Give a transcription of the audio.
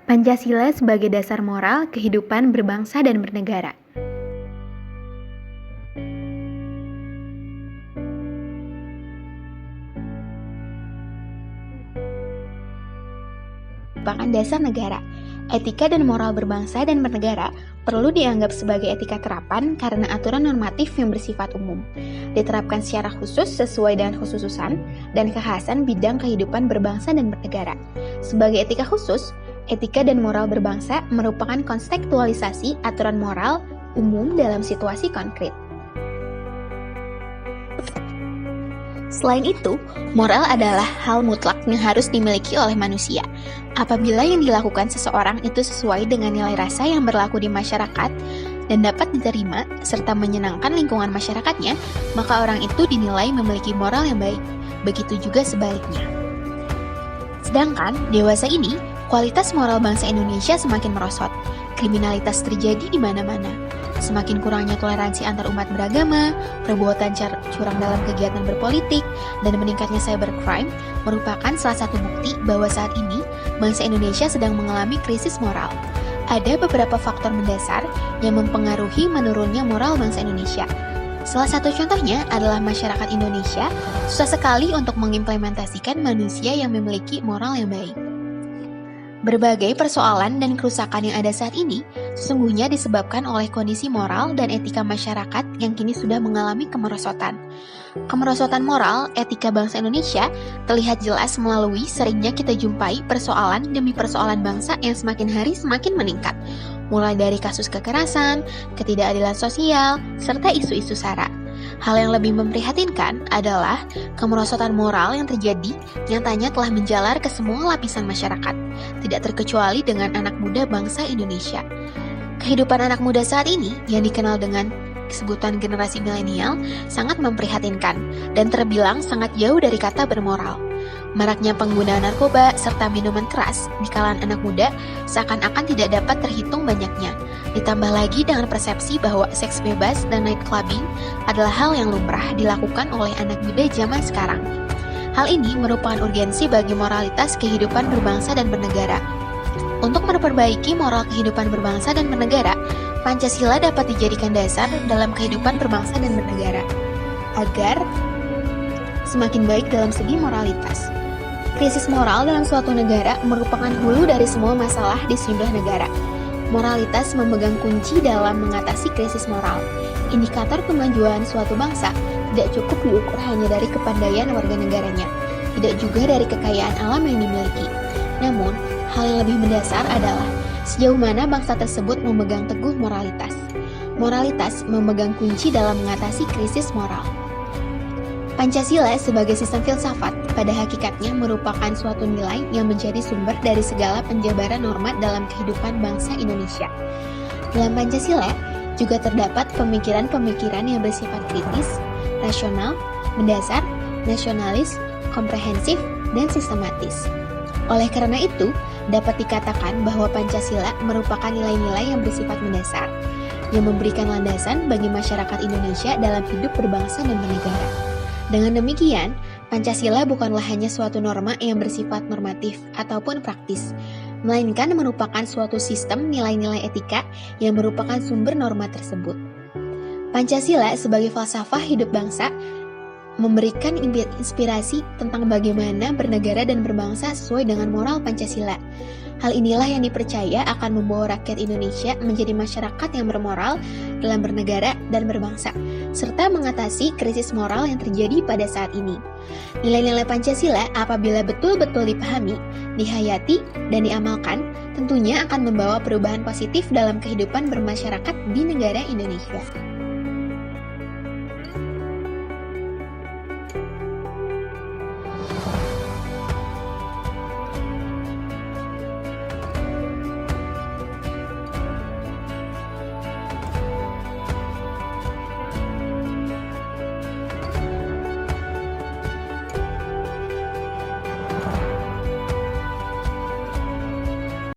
Pancasila sebagai dasar moral kehidupan berbangsa dan bernegara. Merupakan dasar negara. Etika dan moral berbangsa dan bernegara perlu dianggap sebagai etika terapan karena aturan normatif yang bersifat umum, diterapkan secara khusus sesuai dengan kekhususan dan kekhasan bidang kehidupan berbangsa dan bernegara. Sebagai etika khusus, etika dan moral berbangsa merupakan kontekstualisasi aturan moral umum dalam situasi konkret. Selain itu, moral adalah hal mutlak yang harus dimiliki oleh manusia. Apabila yang dilakukan seseorang itu sesuai dengan nilai rasa yang berlaku di masyarakat dan dapat diterima serta menyenangkan lingkungan masyarakatnya, maka orang itu dinilai memiliki moral yang baik. Begitu juga sebaliknya. Sedangkan dewasa ini, kualitas moral bangsa Indonesia semakin merosot. Kriminalitas terjadi di mana-mana. Semakin kurangnya toleransi antar umat beragama, perbuatan curang dalam kegiatan berpolitik, dan meningkatnya cybercrime merupakan salah satu bukti bahwa saat ini bangsa Indonesia sedang mengalami krisis moral. Ada beberapa faktor mendasar yang mempengaruhi menurunnya moral bangsa Indonesia. Salah satu contohnya adalah masyarakat Indonesia susah sekali untuk mengimplementasikan manusia yang memiliki moral yang baik. Berbagai persoalan dan kerusakan yang ada saat ini sesungguhnya disebabkan oleh kondisi moral dan etika masyarakat yang kini sudah mengalami kemerosotan. Kemerosotan moral etika bangsa Indonesia terlihat jelas melalui seringnya kita jumpai persoalan demi persoalan bangsa yang semakin hari semakin meningkat, mulai dari kasus kekerasan, ketidakadilan sosial, serta isu-isu SARA. Hal yang lebih memprihatinkan adalah kemerosotan moral yang terjadi nyatanya telah menjalar ke semua lapisan masyarakat, tidak terkecuali dengan anak muda bangsa Indonesia. Kehidupan anak muda saat ini yang dikenal dengan sebutan generasi milenial sangat memprihatinkan dan terbilang sangat jauh dari kata bermoral. Maraknya penggunaan narkoba serta minuman keras di kalangan anak muda seakan-akan tidak dapat terhitung banyaknya. Ditambah lagi dengan persepsi bahwa seks bebas dan night clubbing adalah hal yang lumrah dilakukan oleh anak muda zaman sekarang. Hal ini merupakan urgensi bagi moralitas kehidupan berbangsa dan bernegara. Untuk memperbaiki moral kehidupan berbangsa dan bernegara, Pancasila dapat dijadikan dasar dalam kehidupan berbangsa dan bernegara agar semakin baik dalam segi moralitas. Krisis moral dalam suatu negara merupakan hulu dari semua masalah di sejumlah negara. Moralitas memegang kunci dalam mengatasi krisis moral. Indikator kemajuan suatu bangsa tidak cukup diukur hanya dari kepandaian warga negaranya, tidak juga dari kekayaan alam yang dimiliki. Namun, hal yang lebih mendasar adalah sejauh mana bangsa tersebut memegang teguh moralitas. Moralitas memegang kunci dalam mengatasi krisis moral. Pancasila sebagai sistem filsafat pada hakikatnya merupakan suatu nilai yang menjadi sumber dari segala penjabaran norma dalam kehidupan bangsa Indonesia. Dalam Pancasila juga terdapat pemikiran-pemikiran yang bersifat kritis, rasional, mendasar, nasionalis, komprehensif, dan sistematis. Oleh karena itu, dapat dikatakan bahwa Pancasila merupakan nilai-nilai yang bersifat mendasar, yang memberikan landasan bagi masyarakat Indonesia dalam hidup berbangsa dan bernegara. Dengan demikian, Pancasila bukanlah hanya suatu norma yang bersifat normatif ataupun praktis, melainkan merupakan suatu sistem nilai-nilai etika yang merupakan sumber norma tersebut. Pancasila sebagai falsafah hidup bangsa memberikan inspirasi tentang bagaimana bernegara dan berbangsa sesuai dengan moral Pancasila. Hal inilah yang dipercaya akan membawa rakyat Indonesia menjadi masyarakat yang bermoral dalam bernegara dan berbangsa, serta mengatasi krisis moral yang terjadi pada saat ini. Nilai-nilai Pancasila apabila betul-betul dipahami, dihayati, dan diamalkan, tentunya akan membawa perubahan positif dalam kehidupan bermasyarakat di negara Indonesia.